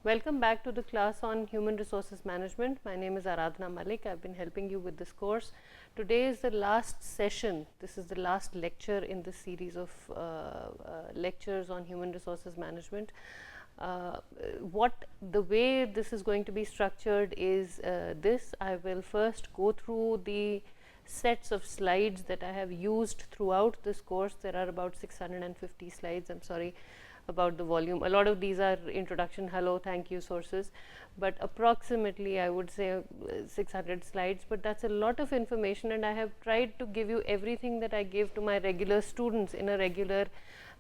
Welcome back to the class on Human Resources Management. My name is Aradhana Malik. I've been helping you with this course. Today is the last session. This is the last lecture in this series of lectures on Human Resources Management. The way this is going to be structured is this. I will first go through the sets of slides that I have used throughout this course. There are about 650 slides. I'm sorry about the volume. A lot of these are introduction, hello, thank you sources, but approximately I would say 600 slides, but that's a lot of information, and I have tried to give you everything that I give to my regular students in a regular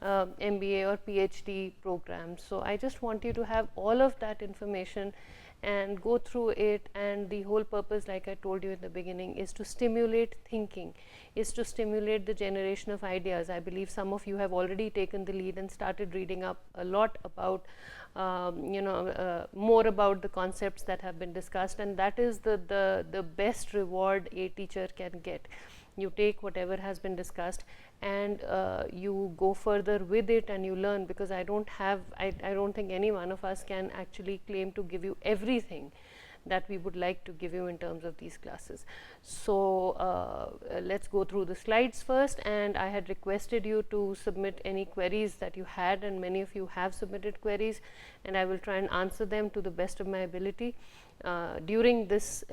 MBA or PhD program. So I just want you to have all of that information and go through it, and the whole purpose, like I told you in the beginning, is to stimulate thinking, is to stimulate the generation of ideas. I believe some of you have already taken the lead and started reading up a lot about more about the concepts that have been discussed, and that is the best reward a teacher can get. You take whatever has been discussed and you go further with it and you learn, because I don't think any one of us can actually claim to give you everything that we would like to give you in terms of these classes. So let's go through the slides first, and I had requested you to submit any queries that you had, and many of you have submitted queries, and I will try and answer them to the best of my ability during this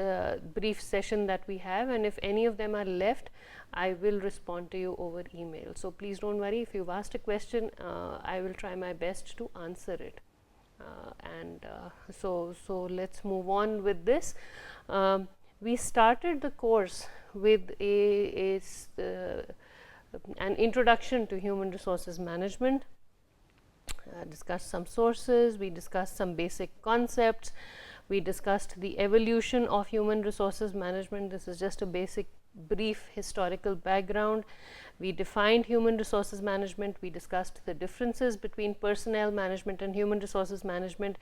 brief session that we have, and if any of them are left, I will respond to you over email. So please don't worry, if you've asked a question, I will try my best to answer it. So let's move on with this. We started the course with an introduction to human resources management, discussed some sources, we discussed some basic concepts, we discussed the evolution of human resources management. This is just a basic brief historical background. We defined human resources management, we discussed the differences between personnel management and human resources management.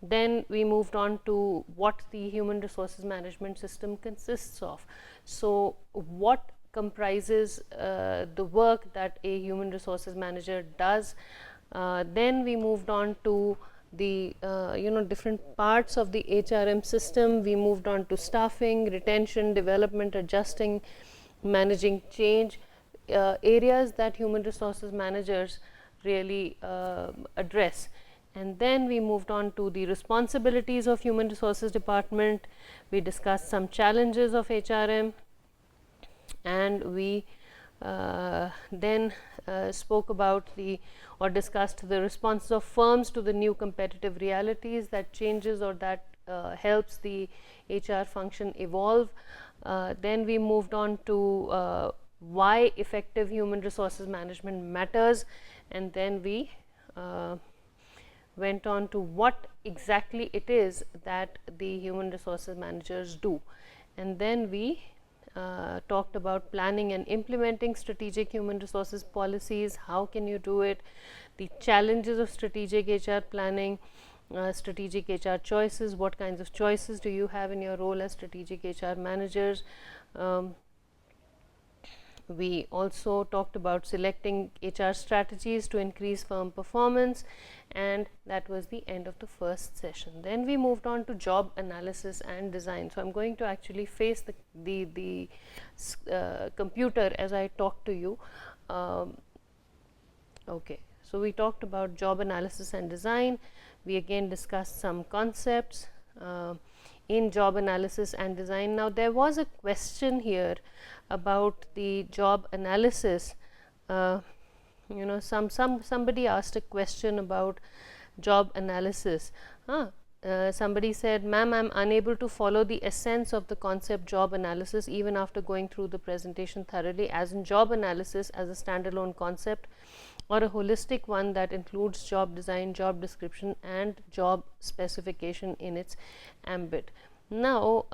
Then we moved on to what the human resources management system consists of. So what comprises the work that a human resources manager does. Then we moved on to the different parts of the HRM system. We moved on to staffing, retention, development, adjusting, managing change, areas that human resources managers really address. And then we moved on to the responsibilities of human resources department. We discussed some challenges of HRM, and we then spoke about discussed the responses of firms to the new competitive realities that changes or that helps the HR function evolve. Then we moved on to why effective human resources management matters, and then we went on to what exactly it is that the human resources managers do, and then we talked about planning and implementing strategic human resources policies. How can you do it? The challenges of strategic HR planning, strategic HR choices. What kinds of choices do you have in your role as strategic HR managers? We also talked about selecting HR strategies to increase firm performance, and that was the end of the first session. Then we moved on to job analysis and design. So I'm going to actually face the computer as I talk to you. Okay, so we talked about job analysis and design. We again discussed some concepts in job analysis and design. Now there was a question here about the job analysis. Somebody asked a question about job analysis. Somebody said, ma'am, I'm unable to follow the essence of the concept job analysis even after going through the presentation thoroughly, as in job analysis as a standalone concept or a holistic one that includes job design, job description, and job specification in its ambit. Now,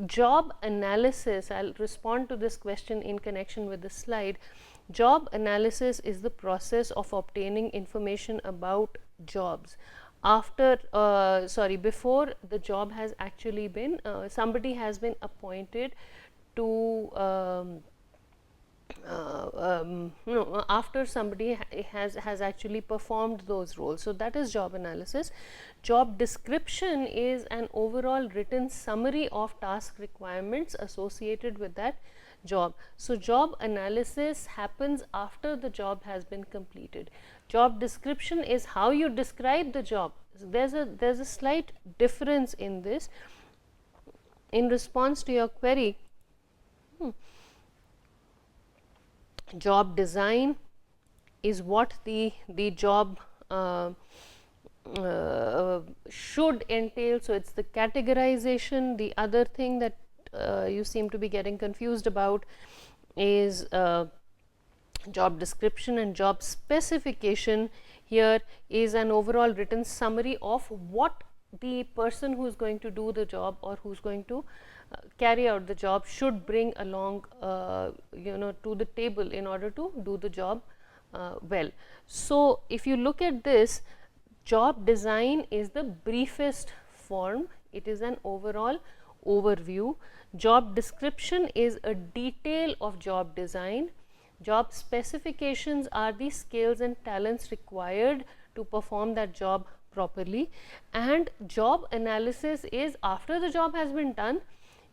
job analysis, I'll respond to this question in connection with the slide. Job analysis is the process of obtaining information about jobs before the job has actually been, somebody has been appointed to after somebody has actually performed those roles. So that is job analysis. Job description is an overall written summary of task requirements associated with that job. So job analysis happens after the job has been completed. Job description is how you describe the job. So there's a slight difference in this. In response to your query, job design is what the job should entail. So it's the categorization. The other thing that you seem to be getting confused about is job description, and job specification here is an overall written summary of what the person who is going to do the job or who's going to carry out the job should bring along to the table in order to do the job well. So if you look at this, job design is the briefest form. It is an overall overview. Job description is a detail of job design. Job specifications are the skills and talents required to perform that job properly, and job analysis is after the job has been done,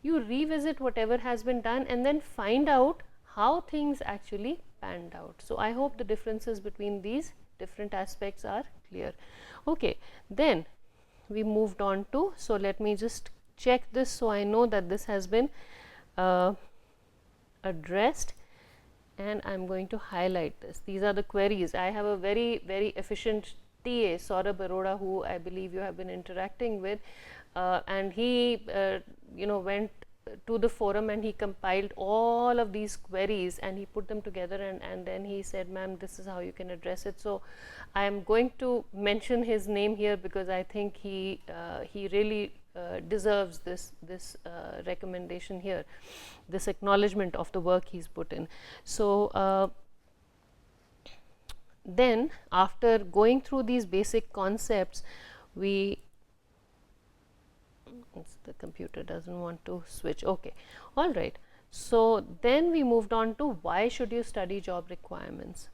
you revisit whatever has been done and then find out how things actually panned out. So I hope the differences between these different aspects are clear. Okay, then we moved on to, so let me just check this so I know that this has been addressed, and I am going to highlight this. These are the queries. I have a very efficient TA, Saurabh Arora, who I believe you have been interacting with, and he went to the forum and he compiled all of these queries and he put them together, and then he said, ma'am, this is how you can address it. So I am going to mention his name here because I think he really deserves this recommendation here, this acknowledgement of the work he's put in. So then after going through these basic concepts, the computer doesn't want to switch. Okay, all right. So then we moved on to why should you study job requirements.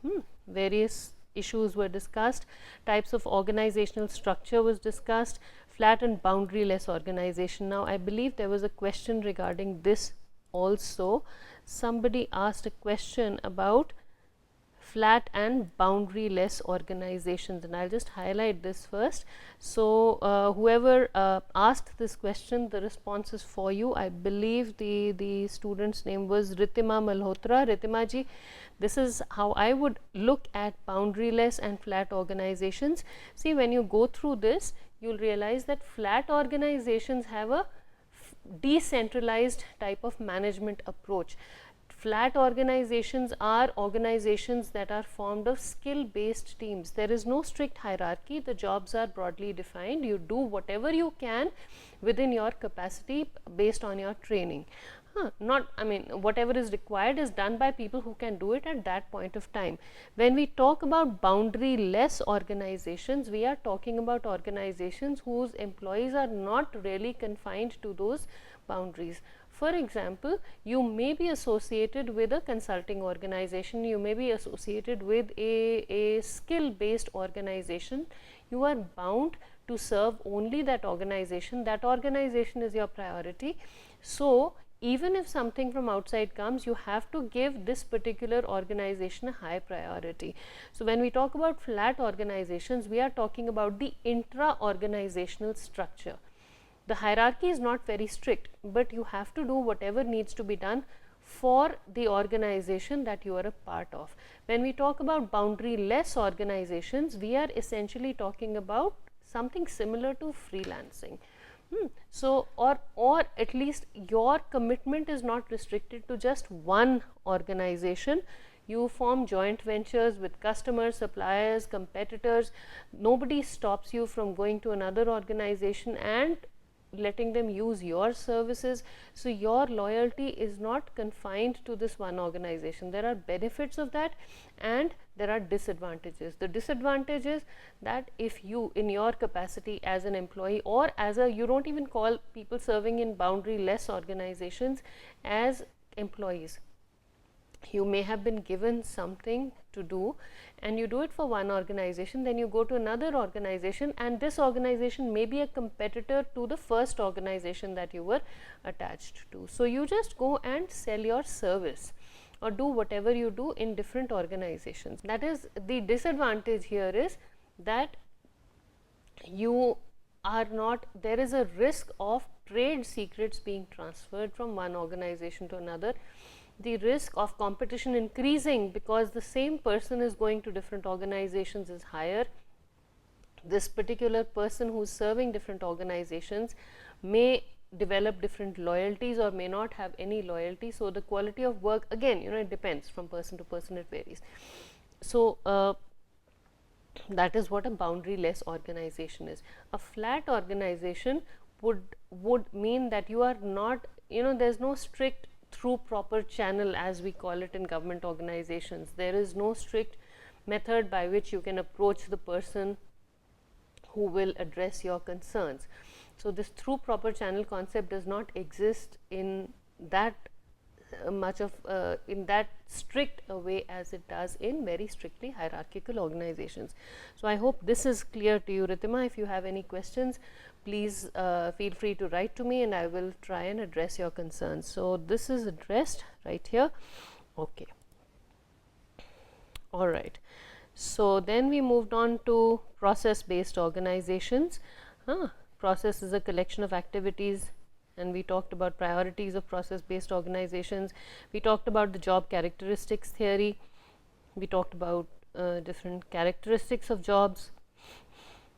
Various issues were discussed. Types of organizational structure was discussed. Flat and boundaryless organization. Now I believe there was a question regarding this also. Somebody asked a question about flat and boundaryless organizations, and I'll just highlight this first. So whoever asked this question, the response is for you. I believe the student's name was Ritima Malhotra. Ritima ji, this is how I would look at boundaryless and flat organizations. See, when you go through this, you'll realize that flat organizations have a decentralized type of management approach. Flat organizations are organizations that are formed of skill-based teams. There is no strict hierarchy. The jobs are broadly defined. You do whatever you can within your capacity based on your training. Whatever is required is done by people who can do it at that point of time. When we talk about boundary-less organizations, we are talking about organizations whose employees are not really confined to those boundaries. For example, you may be associated with a consulting organization, you may be associated with a skill-based organization. You are bound to serve only that organization. That organization is your priority. So even if something from outside comes, you have to give this particular organization a high priority. So when we talk about flat organizations, we are talking about the intra-organizational structure. The hierarchy is not very strict, but you have to do whatever needs to be done for the organization that you are a part of. When we talk about boundary-less organizations, we are essentially talking about something similar to freelancing. So, or at least your commitment is not restricted to just one organization. You form joint ventures with customers, suppliers, competitors. Nobody stops you from going to another organization and letting them use your services. So your loyalty is not confined to this one organization. There are benefits of that and there are disadvantages. The disadvantage is that if you, in your capacity as an employee or as a, you don't even call people serving in boundary-less organizations as employees. You may have been given something to do and you do it for one organization, then you go to another organization, and this organization may be a competitor to the first organization that you were attached to. So, you just go and sell your service or do whatever you do in different organizations. That is the disadvantage here, is that you are not, there is a risk of trade secrets being transferred from one organization to another. The risk of competition increasing because the same person is going to different organizations is higher. This particular person who is serving different organizations may develop different loyalties or may not have any loyalty. So, the quality of work, again, it depends from person to person, it varies. So, that is what a boundaryless organization is. A flat organization would mean that you are not, there is no strict through proper channel, as we call it in government organizations. There is no strict method by which you can approach the person who will address your concerns. So, this through proper channel concept does not exist in that much of in that strict a way as it does in very strictly hierarchical organizations. So, I hope this is clear to you, Ritima. If you have any questions, please feel free to write to me and I will try and address your concerns. So, this is addressed right here. Okay. All right. So, then we moved on to process based organizations. Process is a collection of activities, and we talked about priorities of process based organizations. We talked about the job characteristics theory. We talked about different characteristics of jobs.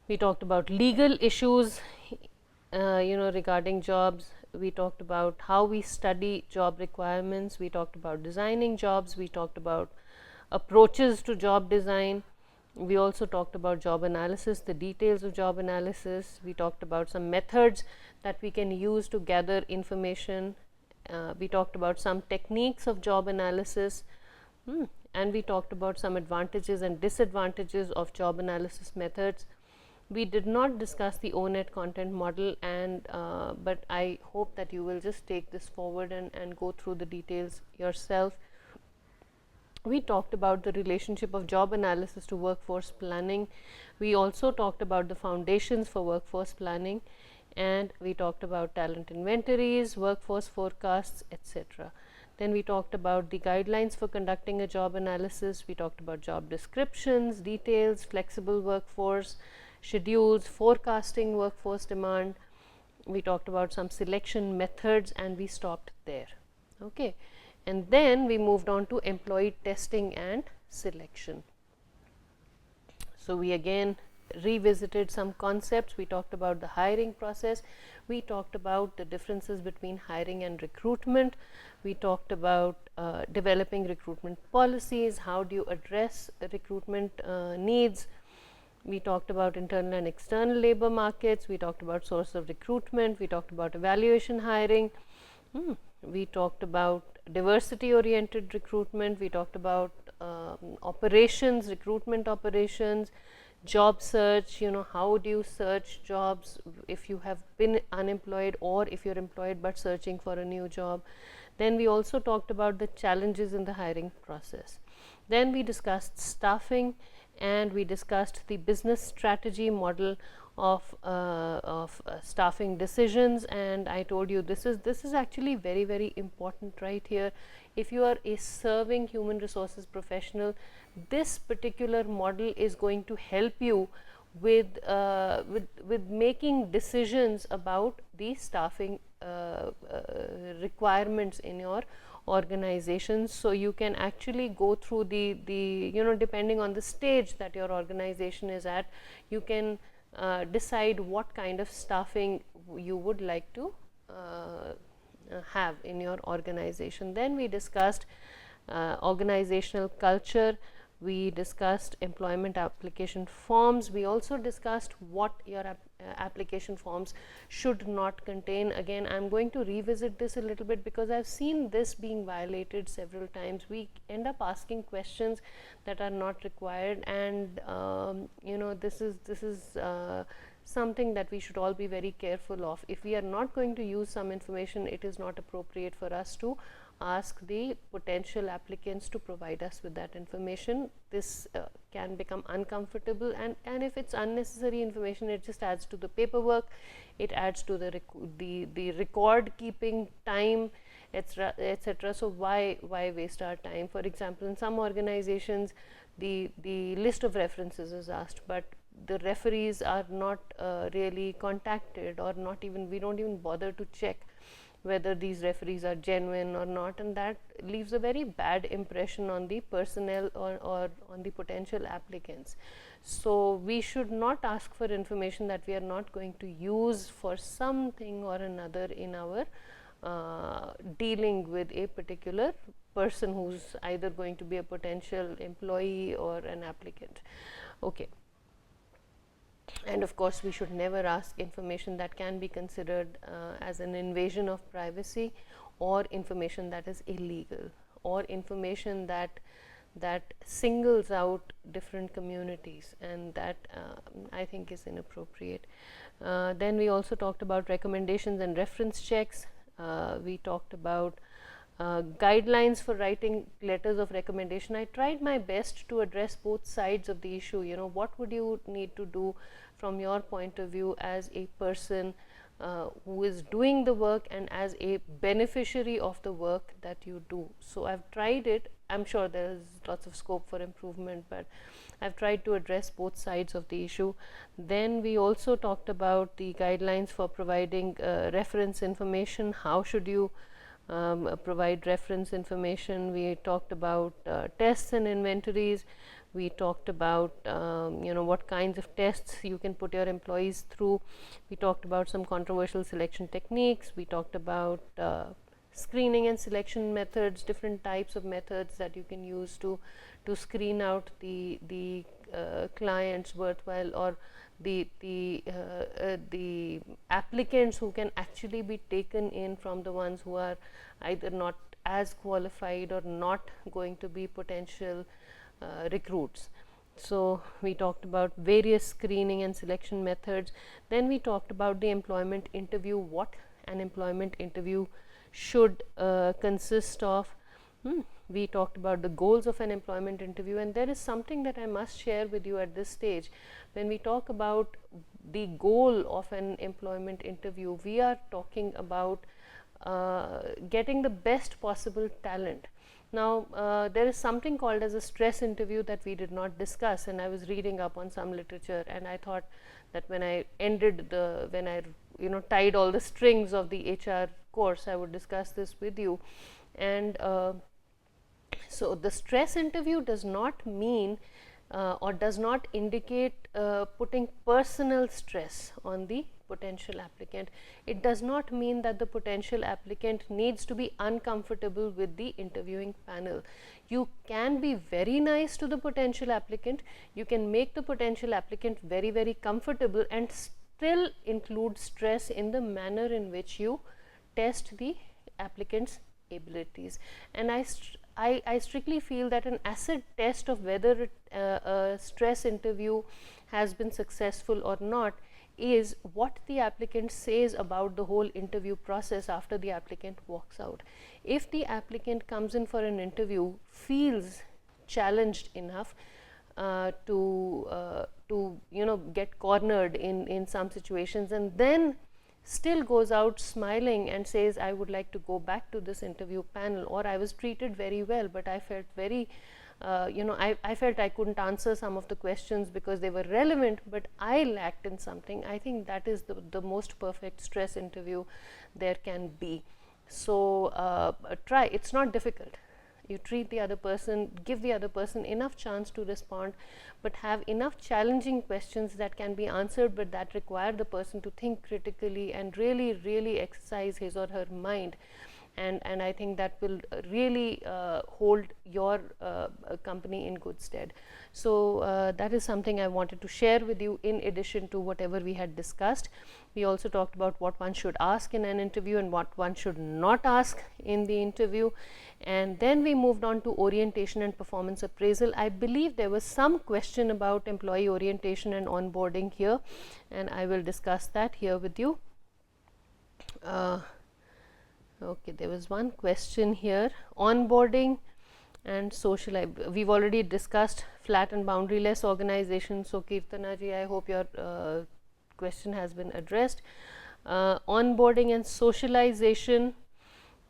We talked about legal issues regarding jobs. We talked about how we study job requirements. We talked about designing jobs. We talked about approaches to job design. We also talked about job analysis, the details of job analysis. We talked about some methods that we can use to gather information. We talked about some techniques of job analysis, and we talked about some advantages and disadvantages of job analysis methods. We did not discuss the O-Net content model, and but I hope that you will just take this forward and go through the details yourself. We talked about the relationship of job analysis to workforce planning. We also talked about the foundations for workforce planning, and we talked about talent inventories, workforce forecasts, etc. Then we talked about the guidelines for conducting a job analysis. We talked about job descriptions, details, flexible workforce, schedules, forecasting workforce demand. We talked about some selection methods, and we stopped there. Okay. And then we moved on to employee testing and selection. So, we again revisited some concepts. We talked about the hiring process. We talked about the differences between hiring and recruitment. We talked about developing recruitment policies. How do you address recruitment needs? We talked about internal and external labor markets. We talked about source of recruitment. We talked about evaluation hiring. We talked about diversity oriented recruitment. We talked about operations, recruitment operations, job search, how do you search jobs if you have been unemployed or if you're employed but searching for a new job. Then we also talked about the challenges in the hiring process. Then we discussed staffing, and we discussed the business strategy model of staffing decisions, and I told you this is actually very, very important right here. If you are a serving human resources professional, this particular model is going to help you with making decisions about the staffing requirements in your organizations. So, you can actually go through the depending on the stage that your organization is at, you can decide what kind of staffing you would like to have in your organization. Then we discussed organizational culture. We discussed employment application forms. We also discussed what your application forms should not contain. Again, I am going to revisit this a little bit because I have seen this being violated several times. We end up asking questions that are not required, and this is something that we should all be very careful of. If we are not going to use some information, it is not appropriate for us to ask the potential applicants to provide us with that information. This can become uncomfortable, and if it's unnecessary information, it just adds to the paperwork, it adds to the record keeping time, etc. So why waste our time? For example, in some organizations, the list of references is asked, but the referees are not really contacted, or not even, we don't even bother to check whether these referees are genuine or not, and that leaves a very bad impression on the personnel or on the potential applicants. So we should not ask for information that we are not going to use for something or another in our dealing with a particular person who's either going to be a potential employee or an applicant. Okay. And of course, we should never ask information that can be considered as an invasion of privacy, or information that is illegal, or information that singles out different communities, and that I think is inappropriate. Then we also talked about recommendations and reference checks. We talked about guidelines for writing letters of recommendation. I tried my best to address both sides of the issue. You know, what would you need to do from your point of view as a person who is doing the work, and as a beneficiary of the work that you do. So I've tried it. I'm sure there is lots of scope for improvement, but I've tried to address both sides of the issue. Then we also talked about the guidelines for providing reference information. How should you provide reference information? We talked about tests and inventories. We talked about you know, what kinds of tests you can put your employees through. We talked about some controversial selection techniques. We talked about screening and selection methods, different types of methods that you can use to screen out the clients worthwhile, or the applicants who can actually be taken in from the ones who are either not as qualified or not going to be potential recruits. So we talked about various screening and selection methods. Then we talked about the employment interview, what an employment interview should consist of. We talked about the goals of an employment interview, and there is something that I must share with you at this stage. When we talk about the goal of an employment interview, we are talking about getting the best possible talent. Now, there is something called as a stress interview that we did not discuss, and I was reading up on some literature, and I thought that when I tied all the strings of the HR course, I would discuss this with you. And so the stress interview does not mean or does not indicate putting personal stress on the potential applicant. It does not mean that the potential applicant needs to be uncomfortable with the interviewing panel. You can be very nice to the potential applicant, you can make the potential applicant very, very comfortable, and still include stress in the manner in which you test the applicant's abilities. And I strictly feel that an acid test of whether a stress interview has been successful or not is what the applicant says about the whole interview process after the applicant walks out. If the applicant comes in for an interview, feels challenged enough to get cornered in some situations, and then still goes out smiling and says, I would like to go back to this interview panel, or I was treated very well, but I felt very I felt I couldn't answer some of the questions because they were relevant, but I lacked in something. I think that is the most perfect stress interview there can be. So try, it's not difficult. You treat the other person, give the other person enough chance to respond, but have enough challenging questions that can be answered, but that require the person to think critically and really, really exercise his or her mind. And I think that will really hold your company in good stead. So that is something I wanted to share with you in addition to whatever we had discussed. We also talked about what one should ask in an interview and what one should not ask in the interview. And then we moved on to orientation and performance appraisal. I believe there was some question about employee orientation and onboarding here, and I will discuss that here with you. Okay, there was one question here, onboarding and social. We've already discussed flat and boundaryless organization. So Kirtana ji, I hope your question has been addressed. Onboarding and socialization.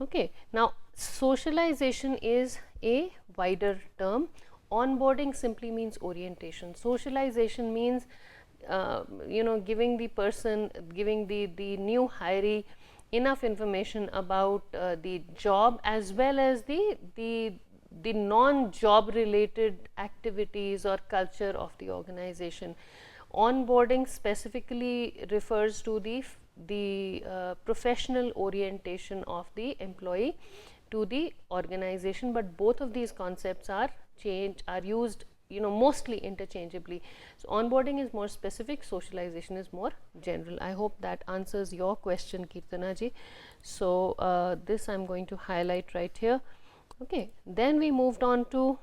Okay, now socialization is a wider term. Onboarding simply means orientation. Socialization means giving the person, giving the new hiree enough information about the job as well as the non-job related activities or culture of the organization. Onboarding specifically refers to the professional orientation of the employee to the organization, but both of these concepts are used mostly interchangeably. So onboarding is more specific, socialization is more general. I hope that answers your question, Kirtana ji. So this I'm going to highlight right here. Okay, then we moved on to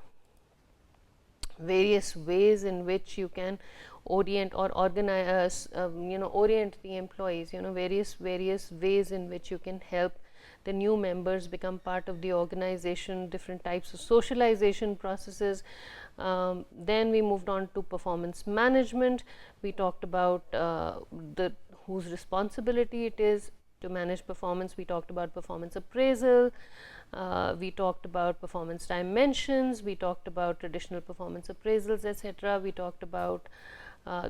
various ways in which you can orient or organize orient the employees, various ways in which you can help the new members become part of the organization, different types of socialization processes. Then we moved on to performance management. We talked about whose responsibility it is to manage performance. We talked about performance appraisal. We talked about performance dimensions. We talked about traditional performance appraisals, etc. We talked about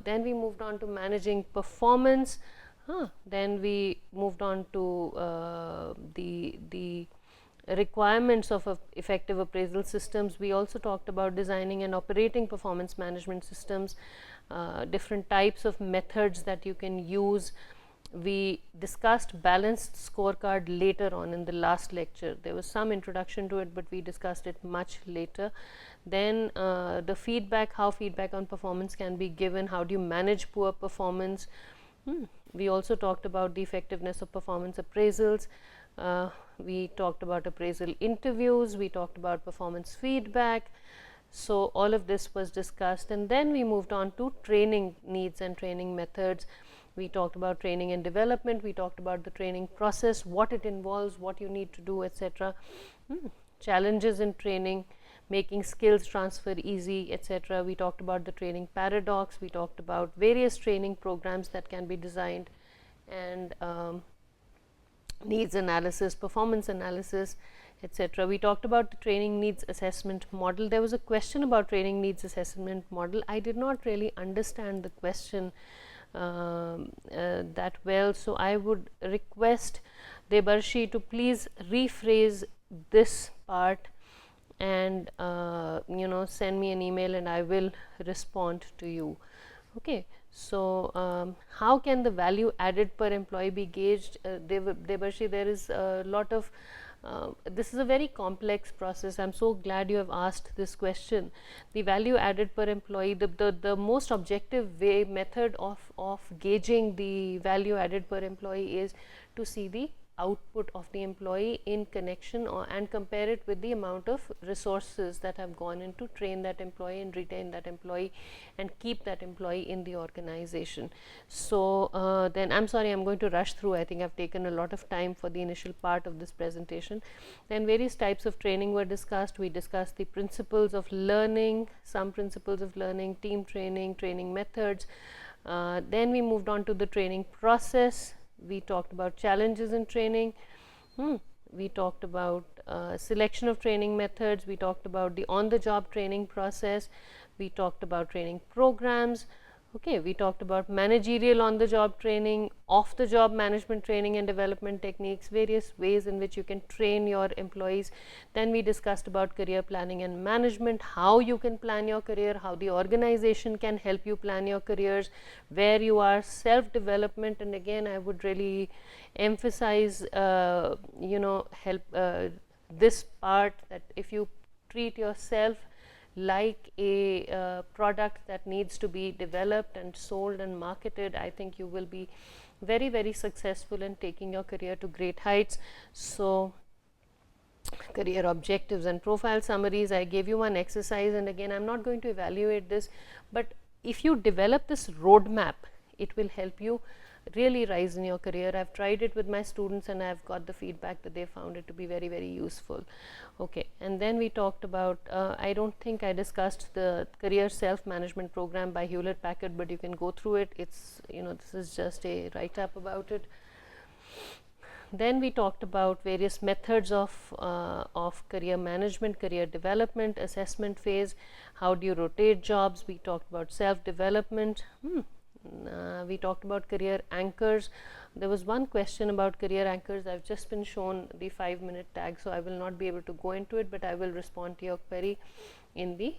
then we moved on to managing performance. Then we moved on to the requirements of effective appraisal systems. We also talked about designing and operating performance management systems, different types of methods that you can use. We discussed balanced scorecard later on in the last lecture. There was some introduction to it, but we discussed it much later. Then the feedback, how feedback on performance can be given, how do you manage poor performance. We also talked about the effectiveness of performance appraisals. We talked about appraisal interviews. We talked about performance feedback. So all of this was discussed, and then we moved on to training needs and training methods. We talked about training and development. We talked about the training process, what it involves, what you need to do, etc. Challenges in training, making skills transfer easy, etc. We talked about the training paradox. We talked about various training programs that can be designed, and needs analysis, performance analysis, etc. We talked about the training needs assessment model. There was a question about training needs assessment model. I did not really understand the question that well, so I would request Debarshi to please rephrase this part and send me an email, and I will respond to you. Okay, so how can the value added per employee be gauged? Debarshi, there is a lot of this is a very complex process. I'm so glad you have asked this question. The value added per employee, the most objective way method of gauging the value added per employee is to see the output of the employee in connection and compare it with the amount of resources that have gone in to train that employee and retain that employee and keep that employee in the organization. So then I'm sorry, I'm going to rush through. I think I've taken a lot of time for the initial part of this presentation. Then various types of training were discussed. We discussed the principles of learning, some principles of learning, team training, training methods. Then we moved on to the training process. We talked about challenges in training. We talked about selection of training methods. We talked about the on-the-job training process. We talked about training programs. Okay, we talked about managerial on-the-job training, off-the-job management training and development techniques, various ways in which you can train your employees. Then we discussed about career planning and management, how you can plan your career, how the organization can help you plan your careers, where you are, self-development. And again, I would really emphasize, this part, that if you treat yourself like a product that needs to be developed and sold and marketed, I think you will be very, very successful in taking your career to great heights. So career objectives and profile summaries, I gave you one exercise, and again I'm not going to evaluate this, but if you develop this roadmap, it will help you really rise in your career. I've tried it with my students and I've got the feedback that they found it to be very, very useful. Okay, and then we talked about, I don't think I discussed the career self-management program by Hewlett Packard, but you can go through it. It's, this is just a write-up about it. Then we talked about various methods of career management, career development, assessment phase. How do you rotate jobs? We talked about self-development. We talked about career anchors. There was one question about career anchors. I've just been shown the 5-minute tag, so I will not be able to go into it, but I will respond to your query in the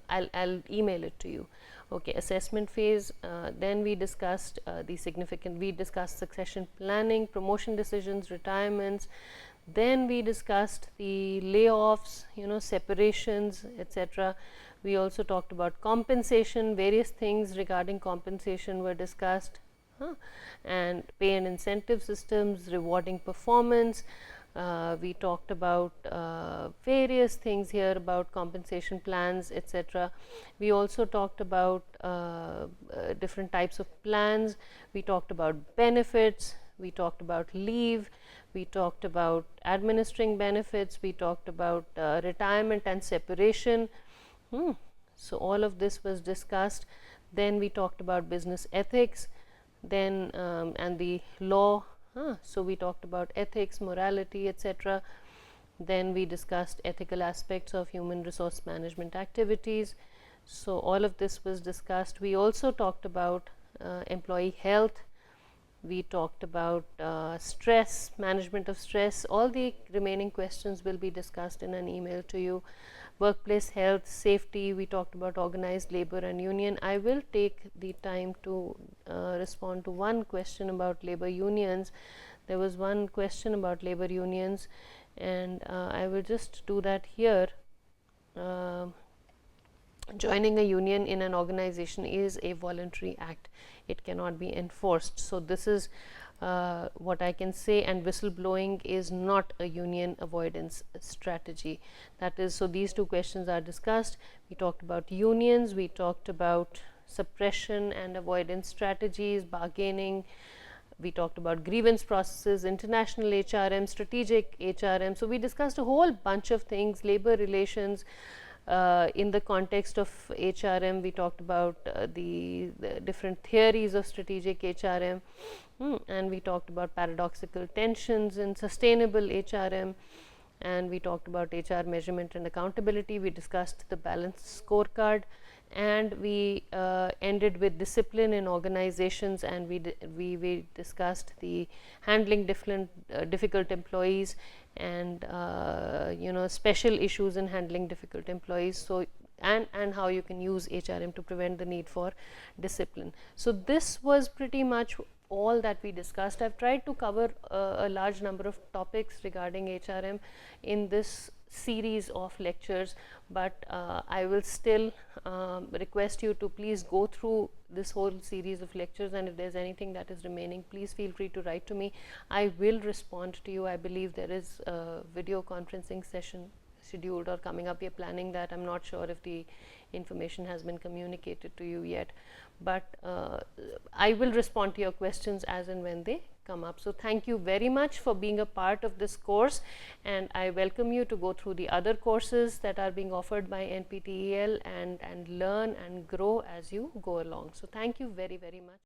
I'll email it to you. Okay, assessment phase. Then we discussed we discussed succession planning, promotion decisions, retirements. Then we discussed the layoffs, separations, etc. We also talked about compensation. Various things regarding compensation were discussed, and pay and incentive systems, rewarding performance. We talked about various things here about compensation plans, etc. We also talked about different types of plans. We talked about benefits. We talked about leave. We talked about administering benefits. We talked about retirement and separation. So all of this was discussed. Then we talked about business ethics, then and the law. So we talked about ethics, morality, etc. Then we discussed ethical aspects of human resource management activities. So all of this was discussed. We also talked about employee health. We talked about stress, management of stress. All the remaining questions will be discussed in an email to you. Workplace health, safety. We talked about organized labor and union. I will take the time to respond to one question about labor unions. There was one question about labor unions, and I will just do that here. Joining a union in an organization is a voluntary act. It cannot be enforced. So this is what I can say, and whistleblowing is not a union avoidance strategy. That is, so these two questions are discussed. We talked about unions, we talked about suppression and avoidance strategies, bargaining. We talked about grievance processes, international HRM, strategic HRM. So we discussed a whole bunch of things, labor relations. In the context of HRM, we talked about the different theories of strategic HRM, and we talked about paradoxical tensions in sustainable HRM, and we talked about HR measurement and accountability. We discussed the balanced scorecard, and we ended with discipline in organizations, and we discussed the handling difficult employees, and special issues in handling difficult employees. So and how you can use HRM to prevent the need for discipline. So this was pretty much all that we discussed. I've tried to cover a large number of topics regarding HRM in this series of lectures, but I will still request you to please go through this whole series of lectures, and if there's anything that is remaining, please feel free to write to me. I will respond to you. I believe there is a video conferencing session scheduled or coming up. We are planning that. I'm not sure if the information has been communicated to you yet, but I will respond to your questions as and when they come up. So thank you very much for being a part of this course, and I welcome you to go through the other courses that are being offered by NPTEL and learn and grow as you go along. So thank you very, very much.